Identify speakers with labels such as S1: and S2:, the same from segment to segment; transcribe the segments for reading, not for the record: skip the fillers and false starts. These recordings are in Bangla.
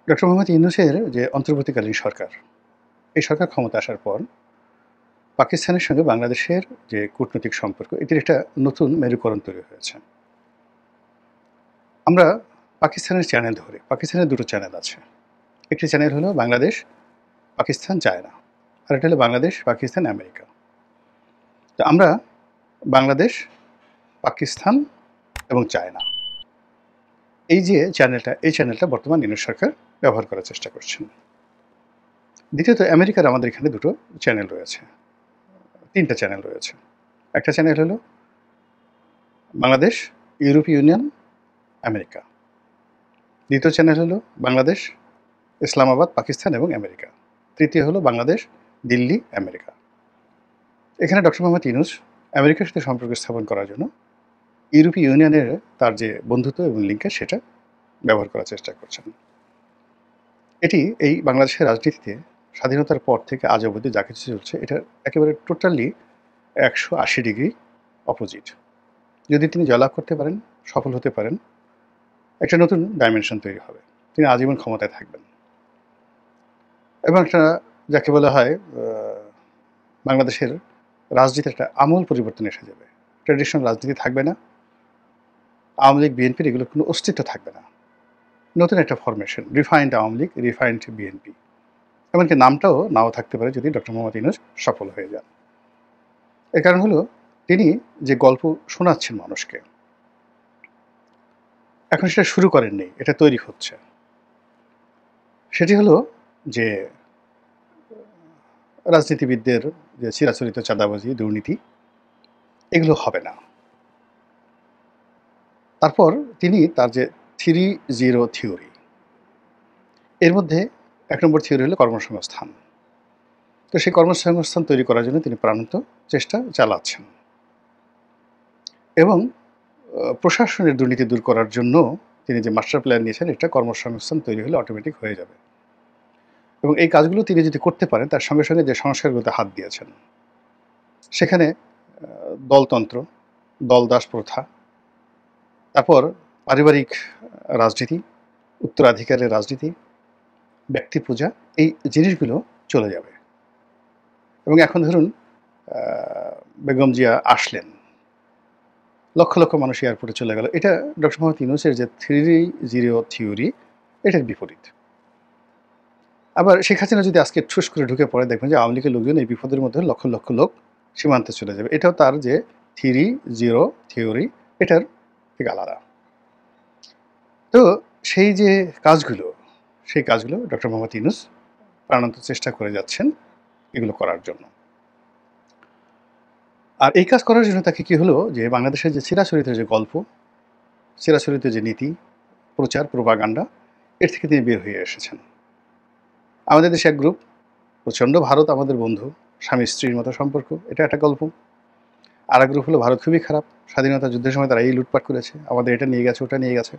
S1: ডক্টর মোহাম্মদ ইউনূসের যে অন্তর্বর্তীকালীন সরকার, এই সরকার ক্ষমতা আসার পর পাকিস্তানের সঙ্গে বাংলাদেশের যে কূটনৈতিক সম্পর্ক, এটির একটা নতুন মেরুকরণ তৈরি হয়েছে। আমরা পাকিস্তানের চ্যানেল ধরি, পাকিস্তানের দুটো চ্যানেল আছে। একটি চ্যানেল হলো বাংলাদেশ, পাকিস্তান, চায়না, আর এটা হলো বাংলাদেশ, পাকিস্তান, আমেরিকা। তো আমরা বাংলাদেশ, পাকিস্তান এবং চায়না, এই যে চ্যানেলটা, এই চ্যানেলটা বর্তমান ইউনূস সরকার ব্যবহার করার চেষ্টা করছেন। দ্বিতীয়ত, আমেরিকার আমাদের এখানে দুটো চ্যানেল রয়েছে, তিনটা চ্যানেল রয়েছে। একটা চ্যানেল হলো বাংলাদেশ, ইউরোপীয় ইউনিয়ন, আমেরিকা। দ্বিতীয় চ্যানেল হলো বাংলাদেশ, ইসলামাবাদ, পাকিস্তান এবং আমেরিকা। তৃতীয় হলো বাংলাদেশ, দিল্লি, আমেরিকা। এখানে ডক্টর মোহাম্মদ ইউনূস আমেরিকার সাথে সম্পর্ক স্থাপন করার জন্য ইউরোপীয় ইউনিয়নের তার যে বন্ধুত্ব এবং লিঙ্কেজ, সেটা ব্যবহার করার চেষ্টা করছেন। এটি এই বাংলাদেশের রাজনীতিতে স্বাধীনতার পর থেকে আজ অবধি যা কিছু চলছে, এটা একেবারে টোটালি 180 ডিগ্রি অপোজিট। যদি তিনি জয়লাভ করতে পারেন, সফল হতে পারেন, একটা নতুন ডাইমেনশন তৈরি হবে। তিনি আজীবন ক্ষমতায় থাকবেন এবং একটা যাকে বলা হয় বাংলাদেশের রাজনীতির একটা আমূল পরিবর্তন এসে যাবে। ট্র্যাডিশনাল রাজনীতি থাকবে না, আওয়ামী লীগ, বিএনপির এগুলোর কোনো অস্তিত্ব থাকবে না। নতুন একটা formation, refined Awami League, refined BNP. এমনকি নামটাও নাও থাকতে পারে যদি ডক্টর মোহাম্মদ ইউনূস সফল হয়ে যান। এর কারণ হলো তিনি যে গল্প শোনাচ্ছেন মানুষকে, এখন সেটা শুরু করেননি, এটা তৈরি হচ্ছে। সেটি হলো যে রাজনীতিবিদদের যে চিরাচরিত চাঁদাবাজি, দুর্নীতি, এগুলো হবে না। তারপর তিনি তার যে 3-0 থিওরি, এর মধ্যে 1 নম্বর থিওরি হলো কর্মসংস্থান। তো সেই কর্মসংস্থান তৈরি করার জন্য তিনি প্রাণান্ত চেষ্টা চালাচ্ছেন এবং প্রশাসনের দুর্নীতি দূর করার জন্য তিনি যে মাস্টার প্ল্যান নিয়েছেন, এটা কর্মসংস্থান তৈরি হলে অটোমেটিক হয়ে যাবে। এবং এই কাজগুলো তিনি যদি করতে পারেন, তার সঙ্গে সঙ্গে যে সংস্কারগুলোতে হাত দিয়েছেন, সেখানে দলতন্ত্র, দলদাস প্রথা, তারপর পারিবারিক রাজনীতি, উত্তরাধিকারের রাজনীতি, ব্যক্তি পূজা, এই জিনিসগুলো চলে যাবে। এবং এখন ধরুন বেগম জিয়া আসলেন, লক্ষ লক্ষ মানুষ এয়ারপোর্টে চলে গেল, এটা ডক্টর মোহাম্মদ ইউনূসের যে 3-0 থিওরি, এটার বিপরীত। আবার শেখ হাসিনা যদি আজকে ঠুস করে ঢুকে পড়ে, দেখবেন যে আওয়ামী লীগের লোকজন এই বিপদের মধ্যে লক্ষ লক্ষ লোক সীমান্তে চলে যাবে। এটাও তার যে 3-0 থিওরি, এটার ঠিক আলাদা। তো সেই যে কাজগুলো, সেই কাজগুলো ডক্টর মোহাম্মদ ইউনূস প্রাণান্ত চেষ্টা করে যাচ্ছেন এগুলো করার জন্য। আর এই কাজ করার জন্য তাকে কি হলো, যে বাংলাদেশের যে চিরাচরিত যে গল্প, চিরাচরিত যে নীতি, প্রচার, প্রোপাগান্ডা, এর থেকে তিনি বের হয়ে এসেছেন। আমাদের দেশে এক গ্রুপ, প্রচণ্ড ভারত আমাদের বন্ধু, স্বামী স্ত্রীর মতো সম্পর্ক, এটা একটা গল্প। আর এক গ্রুপ হলো ভারত খুবই খারাপ, স্বাধীনতা যুদ্ধের সময় তারা এই লুটপাট করেছে, আমাদের এটা নিয়ে গেছে, ওটা নিয়ে গেছে,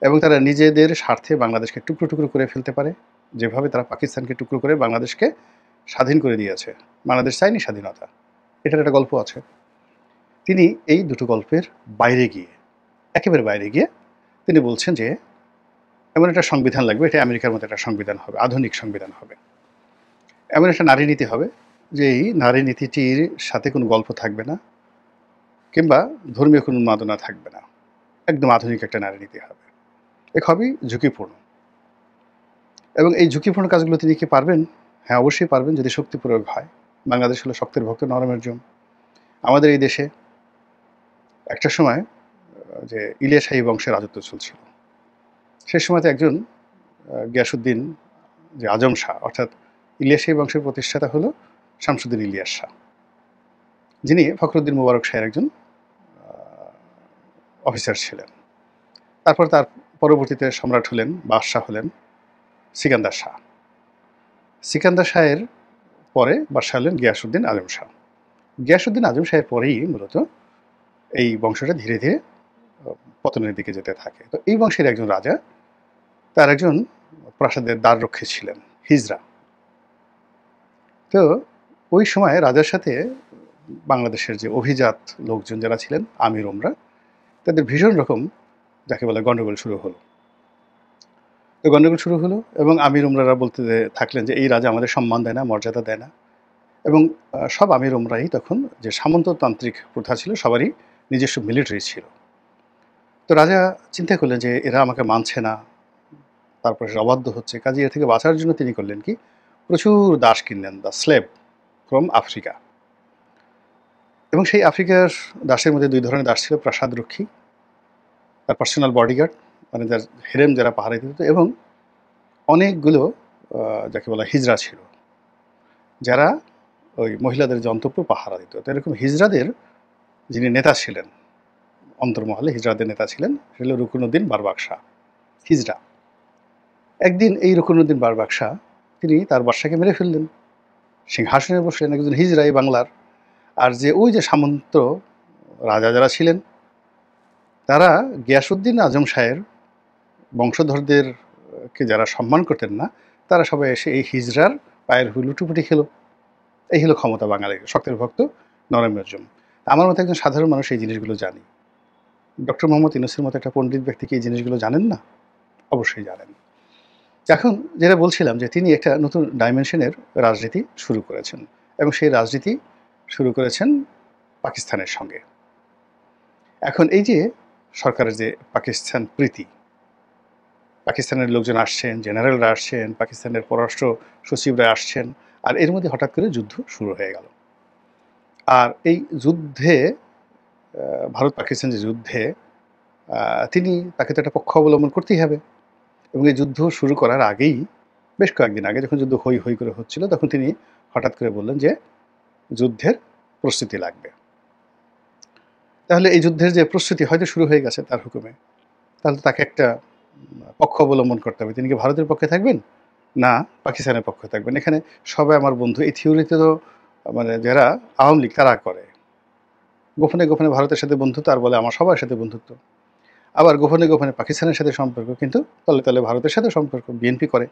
S1: এবং তারা নিজেদের স্বার্থে বাংলাদেশকে টুকরো টুকরো করে ফেলতে পারে, যেভাবে তারা পাকিস্তানকে টুকরো করে বাংলাদেশকে স্বাধীন করে দিয়েছে। বাংলাদেশ চায়নি স্বাধীনতা, এটার একটা গল্প আছে। তিনি এই দুটো গল্পের বাইরে গিয়ে, একেবারে বাইরে গিয়ে তিনি বলছেন যে এমন একটা সংবিধান লাগবে, এটা আমেরিকার মতো একটা সংবিধান হবে, আধুনিক সংবিধান হবে। এমন একটা নারী নীতি হবে, যে এই নারী নীতিটির সাথে কোনো গল্প থাকবে না, কিংবা ধর্মীয় কোনো উন্মাদনা থাকবে না, একদম আধুনিক একটা নারী নীতি হবে। এ খুবই ঝুঁকিপূর্ণ। এবং এই ঝুঁকিপূর্ণ কাজগুলো তিনি কি পারবেন? হ্যাঁ, অবশ্যই পারবেন, যদি শক্তি প্রয়োগ হয়। বাংলাদেশ হলো শক্তের ভক্ত, নরমের জম। আমাদের এই দেশে একটা সময় যে ইলিয়াশাহী বংশের রাজত্ব চলছিল, সেই সময়তে একজন গিয়াসউদ্দিন যে আজম শাহ, অর্থাৎ ইলিয়াশাহী বংশের প্রতিষ্ঠাতা হলো শামসুদ্দিন ইলিয়াস শাহ, যিনি ফখরুদ্দিন মুবারক শাহের একজন অফিসার ছিলেন। তারপর তার পরবর্তীতে সম্রাট হলেন, বাদশাহ হলেন সিকান্দার শাহ। সিকান্দার শাহের পরে বাদশাহ হলেন গিয়াসউদ্দিন আজম শাহ। গিয়াসউদ্দিন আজম শাহের পরেই মূলত এই বংশটা ধীরে ধীরে পতনের দিকে যেতে থাকে। তো এই বংশের একজন রাজা, তার একজন প্রাসাদের দ্বাররক্ষী ছিলেন, হিজরা। তো ওই সময় রাজার সাথে বাংলাদেশের যে অভিজাত লোকজন যারা ছিলেন, আমির ওমরা, তাদের ভীষণ রকম যাকে বলে গণ্ডগোল শুরু হলো। তো গণ্ডগোল শুরু হলো এবং আমির উমরারা বলতে থাকলেন যে এই রাজা আমাদের সম্মান দেয় না, মর্যাদা দেয় না। এবং সব আমির উমরাই তখন যে সামন্ততান্ত্রিক প্রথা ছিল সবারই নিজস্ব মিলিটারি ছিল। তো রাজা চিন্তা করলেন যে এরা আমাকে মানছে না, তারপরে অবাধ্য হচ্ছে, কাজে এর থেকে বাঁচার জন্য তিনি করলেন কি, প্রচুর দাস কিনলেন, দ্য স্লেভ ফ্রম আফ্রিকা। এবং সেই আফ্রিকার দাসের মধ্যে দুই ধরনের দাস ছিল, প্রাসাদরক্ষী, তার পার্সোনাল বডিগার্ড, মানে যার হেরেম যারা পাহারা দিত, এবং অনেকগুলো যাকে বলা হিজড়া ছিল, যারা ওই মহিলাদের যে অন্তঃপুর পাহারা দিত। তো এরকম হিজড়াদের যিনি নেতা ছিলেন, অন্তর্মহলে হিজড়াদের নেতা ছিলেন, সেটা হল রুকনুদ্দিন বারবাকশা হিজড়া। একদিন এই রুকনুদ্দিন বারবাকশা তিনি তার বাদশাকে মেরে ফেললেন, সিংহাসনে বসলেন, একজন হিজড়া এই বাংলার। আর যে ওই যে সামন্ত রাজা যারা ছিলেন, তারা গিয়াসউদ্দিন আজম শাহের বংশধরদেরকে যারা সম্মান করতেন না, তারা সবাই এসে এই হিজড়ার পায়ের লুটুপুটি খেলো। এই হলো ক্ষমতা বাঙালির, শক্তের ভক্ত নরমের জন্য। আমার মতো একজন সাধারণ মানুষ এই জিনিসগুলো জানি। ডক্টর মোহাম্মদ ইউনূসের মতো একটা পণ্ডিত ব্যক্তি কি এই জিনিসগুলো জানেন না? অবশ্যই জানেন। এখন যেটা বলছিলাম যে তিনি একটা নতুন ডাইমেনশনের রাজনীতি শুরু করেছেন, এবং সেই রাজনীতি শুরু করেছেন পাকিস্তানের সঙ্গে। এখন এই যে সরকারের যে পাকিস্তান প্রীতি, পাকিস্তানের লোকজন আসছেন, জেনারেলরা আসছেন, পাকিস্তানের পররাষ্ট্র সচিবরা আসছেন, আর এর মধ্যে হঠাৎ করে যুদ্ধ শুরু হয়ে গেল। আর এই যুদ্ধে ভারত পাকিস্তান যে যুদ্ধে তাকে তো একটা পক্ষ অবলম্বন করতেই হবে। এবং এই যুদ্ধ শুরু করার আগেই, বেশ কয়েকদিন আগে যখন যুদ্ধ হই হই করে হচ্ছিল, তখন তিনি হঠাৎ করে বললেন যে যুদ্ধের প্রস্তুতি লাগবে। তাহলে এই যুদ্ধের যে প্রস্তুতি হয়তো শুরু হয়ে গেছে তার হুকুমে, তাহলে তাকে একটা পক্ষ অবলম্বন করতে হবে। তিনি কি ভারতের পক্ষে থাকবেন, না পাকিস্তানের পক্ষে থাকবেন? এখানে সবাই আমার বন্ধু। এই থিওরিতে তো মানে যারা আওয়ামী লীগ তারা করে, গোপনে গোপনে ভারতের সাথে বন্ধুত্ব, আর বলে আমার সবার সাথে বন্ধুত্ব। আবার গোপনে গোপনে পাকিস্তানের সাথে সম্পর্ক, কিন্তু তলে তলে ভারতের সাথে সম্পর্ক বিএনপি করে।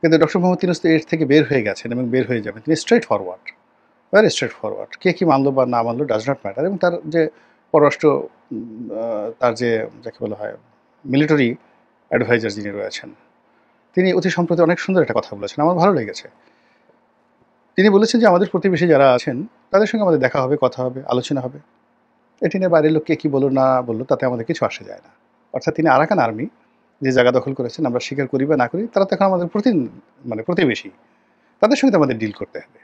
S1: কিন্তু ডক্টর মোহাম্মদ ইউনূস তো এর থেকে বের হয়ে গেছেন এবং বের হয়ে যাবেন। তিনি straightforward, very straightforward. কে কী মানলো বা না মানলো ডাজ নট ম্যাটার। এবং তার যে পররাষ্ট্র তার যে যাকে বলা হয় মিলিটারি অ্যাডভাইজার যিনি রয়েছেন, তিনি অতি সম্প্রতি অনেক সুন্দর একটা কথা বলেছেন, আমার ভালো লেগেছে। তিনি বলেছেন যে আমাদের প্রতিবেশী যারা আছেন তাদের সঙ্গে আমাদের দেখা হবে, কথা হবে, আলোচনা হবে। এটি নিয়ে বাইরের লোককে কী বললো না বললো তাতে আমাদের কিছু আসে যায় না। অর্থাৎ তিনি আরাকান আর্মি যে জায়গা দখল করেছেন, আমরা স্বীকার করি বা না করি, তারা তো এখন আমাদের প্রতিবেশী, তাদের সঙ্গে তো আমাদের ডিল করতে হবে।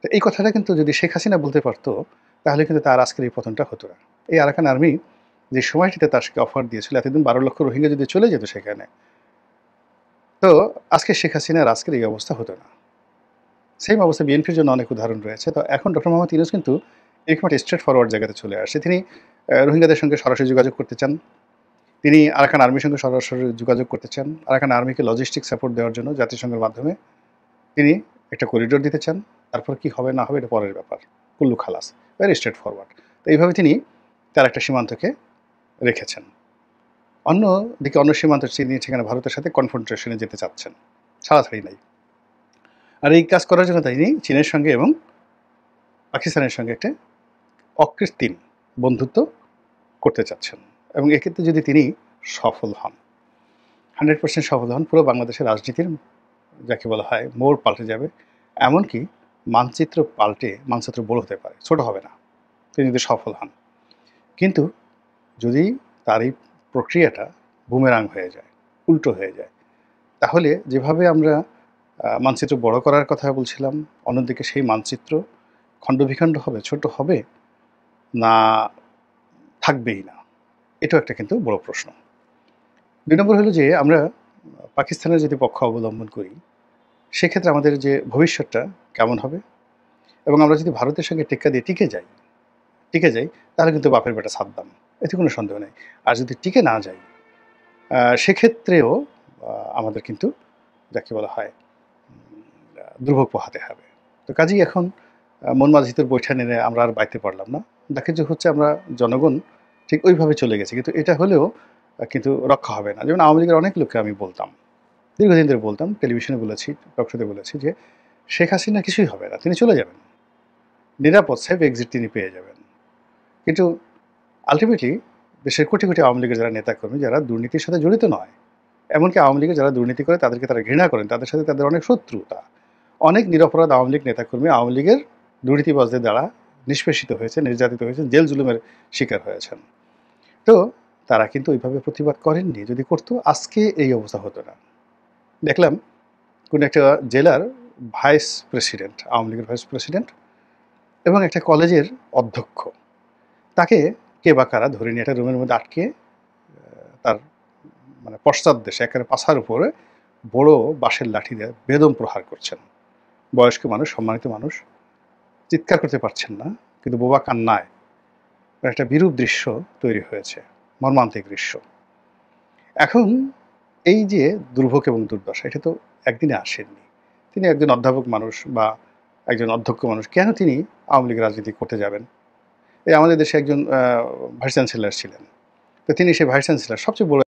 S1: তো এই কথাটা কিন্তু যদি শেখ হাসিনা বলতে পারতো, তাহলে কিন্তু তার আজকের এই পতনটা হতো না। এই আরাকান আর্মি যে সময়টিতে তার সাথে অফার দিয়েছিল, এতদিন 12 লক্ষ রোহিঙ্গা যদি চলে যেত সেখানে, তো আজকে শেখ হাসিনার আজকের এই অবস্থা হতো না। সেম অবস্থা বিএনপির জন্য অনেক উদাহরণ রয়েছে। তো এখন ডক্টর মোহাম্মদ ইউনূস কিন্তু এরকম একটা স্ট্রেট ফরওয়ার্ড জায়গাতে চলে আসছে। তিনি রোহিঙ্গাদের সঙ্গে সরাসরি যোগাযোগ করতে চান। তিনি আরাকান আর্মির সঙ্গে সরাসরি যোগাযোগ করতে চান। আরাকান আর্মিকে লজিস্টিক সাপোর্ট দেওয়ার জন্য জাতিসংঘের মাধ্যমে তিনি একটা করিডোর দিতে চান। তারপর কি হবে না হবে এটা পরের ব্যাপার, কুল্লু খালাস, ভেরি স্ট্রেট ফরওয়ার্ড। তো এইভাবে তিনি তার একটা সীমান্তকে রেখেছেন। অন্যদিকে অন্য সীমান্ত তিনি সেখানে ভারতের সাথে কনফ্রন্টেশনে যেতে চাচ্ছেন, ছাড়াছাড়ি নাই। আর এই কাজ করার জন্য তিনি চীনের সঙ্গে এবং পাকিস্তানের সঙ্গে একটা অকৃত্রিম বন্ধুত্ব করতে চাচ্ছেন। এবং এক্ষেত্রে যদি তিনি সফল হন, 100% সফল হন, পুরো বাংলাদেশের রাজনীতির যাকে বলা হয় মোড় পাল্টে যাবে। এমনকি মানচিত্র বড় হতে পারে, ছোট হবে না, তিনি যদি সফল হন। কিন্তু যদি তার এই প্রক্রিয়াটা বুমেরাং হয়ে যায়, উল্টো হয়ে যায়, তাহলে যেভাবে আমরা মানচিত্র বড় করার কথা বলছিলাম, অন্যদিকে সেই মানচিত্র খণ্ডবিখণ্ড হবে, ছোট হবে, না থাকবেই না, এটাও একটা কিন্তু বড় প্রশ্ন। 2 নম্বর হলো যে আমরা পাকিস্তানের যদি পক্ষ অবলম্বন করি, সেক্ষেত্রে আমাদের যে ভবিষ্যৎটা কেমন হবে। এবং আমরা যদি ভারতের সঙ্গে টেক্কা দিয়ে টিকে যাই, তাহলে কিন্তু বাপের বেটা সাদ্দাম, এতে কোনো সন্দেহ নেই। আর যদি টিকে না যাই, সেক্ষেত্রেও আমাদের কিন্তু যাকে বলা হয় দুর্ভোগ পোহাতে হবে। তো কাজেই এখন মন মাঝিদের বৈঠা নিয়ে আমরা আর বাইতে পারলাম না। দেখা যে হচ্ছে আমরা জনগণ ঠিক ওইভাবে চলে গেছি, কিন্তু এটা হলেও কিন্তু রক্ষা হবে না। যেমন আওয়ামী লীগের অনেক লোককে আমি বলতাম, দীর্ঘদিন ধরে বলতাম, টেলিভিশনে বলেছি, টকশোতে বলেছি যে শেখ হাসিনা কিছুই হবে না, তিনি চলে যাবেন, নিরাপদ সেফ এক্সিট তিনি পেয়ে যাবেন। কিন্তু আলটিমেটলি দেশের কোটি কোটি আওয়ামী লীগের যারা নেতাকর্মী, যারা দুর্নীতির সাথে জড়িত নয়, এমনকি আওয়ামী লীগের যারা দুর্নীতি করে তাদেরকে তারা ঘৃণা করেন, তাদের সাথে তাদের অনেক শত্রুতা। অনেক নিরপরাধ আওয়ামী লীগ নেতাকর্মী আওয়ামী লীগের দুর্নীতিবাজদের দ্বারা নিষ্পেষিত হয়েছে, নির্যাতিত হয়েছেন, জেল জুলুমের শিকার হয়েছেন। তো তারা কিন্তু ওইভাবে প্রতিবাদ করেননি। যদি করতো আজকে এই অবস্থা হতো না। দেখলাম কোনো একটা জেলার ভাইস প্রেসিডেন্ট, আওয়ামী লীগের ভাইস প্রেসিডেন্ট এবং একটা কলেজের অধ্যক্ষ, তাকে কে বা কারা ধরে নিয়ে একটা রুমের মধ্যে আটকে তার মানে পশ্চাৎদেশে একেবারে পাছার উপরে বড় বাঁশের লাঠি দিয়ে বেদম প্রহার করছেন। বয়স্ক মানুষ, সম্মানিত মানুষ, চিৎকার করতে পারছেন না, কিন্তু বোবা কান্নায় একটা বিরূপ দৃশ্য তৈরি হয়েছে, মর্মান্তিক দৃশ্য। এখন এই যে দুর্ভোগ এবং দুর্দশা, এটা তো একদিনে আসেননি। তিনি একজন অধ্যাপক মানুষ বা একজন অধ্যক্ষ মানুষ, কেন তিনি আওয়ামী লীগের রাজনীতি করতে যাবেন? এই আমাদের দেশে একজন ভাইস চ্যান্সেলর ছিলেন, তো তিনি সেই ভাইস চ্যান্সেলর সবচেয়ে বড়